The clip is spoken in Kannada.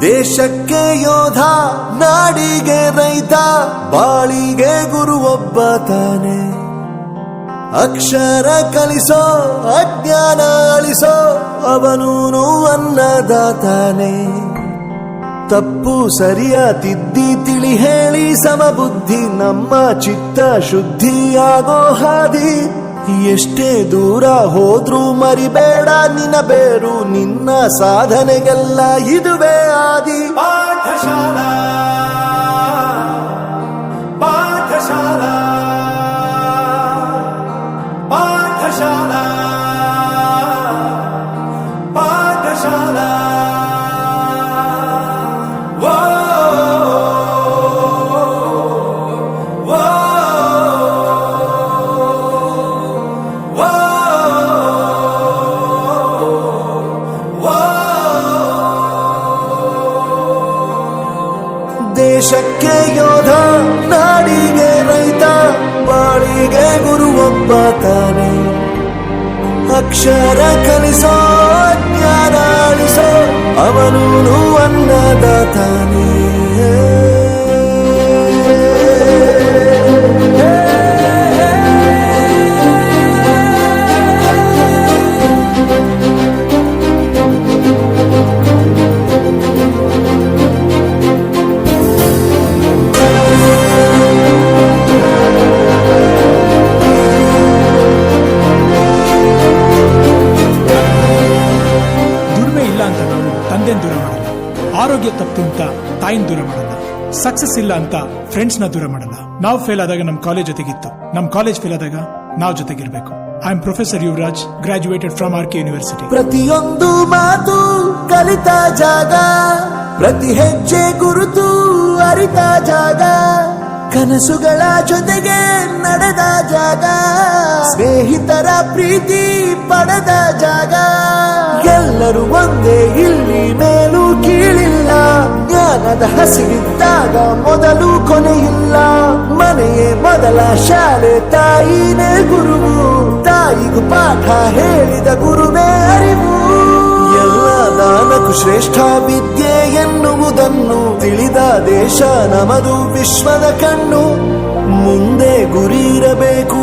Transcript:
ದೇಶಕ್ಕೆ ಯೋಧ, ನಾಡಿಗೆ ರೈತ, ಬಾಳಿಗೆ ಗುರು ಒಬ್ಬ ತಾನೆ. ಅಕ್ಷರ ಕಲಿಸೋ, ಅಜ್ಞಾನ ಅಳಿಸೋ, ಅವನೂನು ಅನ್ನದಾತಾನೆ. ತಪ್ಪು ಸರಿಯ ತಿದ್ದಿ ತಿಳಿ ಹೇಳಿ ಸಮಬುದ್ಧಿ, ನಮ್ಮ ಚಿತ್ತ ಶುದ್ಧಿಯಾಗೋ ಹಾದಿ. ಎಷ್ಟೇ ದೂರ ಹೋದ್ರೂ ಮರಿಬೇಡ ನಿನ್ನ ಬೇರು, ನಿನ್ನ ಸಾಧನೆಗೆಲ್ಲ ಇದುವೇ ಆದಿ. ಪಾಠಶಾಲಾ ಪಾಠಶಾಲಾ ಪಾಠಶಾಲಾ ಪಾಠಶಾಲಾ. ದೇಶಕ್ಕೆ ಯೋಧ, ನಾಡಿಗೆ ರೈತ, ಬಾಳಿಗೆ ಗುರು ಒಬ್ಬ ತಾನೆ. ಅಕ್ಷರ ಕಲಿಸೋ, ಜ್ಞಾನ ಅಳಿಸೋ, ಅವನೂನು ಅನ್ನದಾತಾನೆ. ತಂದೆನ್ ದೂರ ಮಾಡಲ್ಲ, ಆರೋಗ್ಯ ತಪ್ಪು ಅಂತ ತಾಯಿನ ದೂರ ಮಾಡಲ್ಲ, ಸಕ್ಸಸ್ ಇಲ್ಲ ಅಂತ ಫ್ರೆಂಡ್ಸ್ ನ ದೂರ ಮಾಡಲ್ಲ. ನಾವು ಫೇಲ್ ಆದಾಗ ನಮ್ ಕಾಲೇಜ್ ಜೊತೆಗಿತ್ತು, ನಮ್ ಕಾಲೇಜ್ ಫೇಲ್ ಆದಾಗ ನಾವು ಜೊತೆಗಿರ್ಬೇಕು. I am professor Yuvaraj, graduated from R K University. ಪ್ರತಿಯೊಂದು ಮಾತು ಕಲಿತ ಜಾಗ, ಪ್ರತಿ ಹೆಜ್ಜೆ ಗುರುತು ಅರಿತ ಜಾಗ, ಕನಸುಗಳ ಜೊತೆಗೆ ನಡೆದ ಜಾಗ, ಸ್ನೇಹಿತರ ಪ್ರೀತಿ ಪಡೆದ ಜಾಗ. ಎಲ್ಲರೂ ಒಂದೇ ಇಲ್ಲಿ, ಮೇಲೂ ಕೀಳಿಲ್ಲ, ಜ್ಞಾನದ ಹಸಿವಿದ್ದಾಗ ಮೊದಲು ಕೊನೆಯಿಲ್ಲ. ಮನೆಯೇ ಮೊದಲ ಶಾಲೆ, ತಾಯಿನೇ ಗುರುವು, ತಾಯಿಗೂ ಪಾಠ ಹೇಳಿದ ಗುರುವೇ ಅರಿವು. ಎಲ್ಲ ದಾನಕ್ಕೂ ಶ್ರೇಷ್ಠ ವಿದ್ಯೆ ಎನ್ನುವುದನ್ನು ತಿಳಿದ ದೇಶ ನಮದು, ವಿಶ್ವದ ಕಣ್ಣು. ಮುಂದೆ ಗುರಿ ಇರಬೇಕು,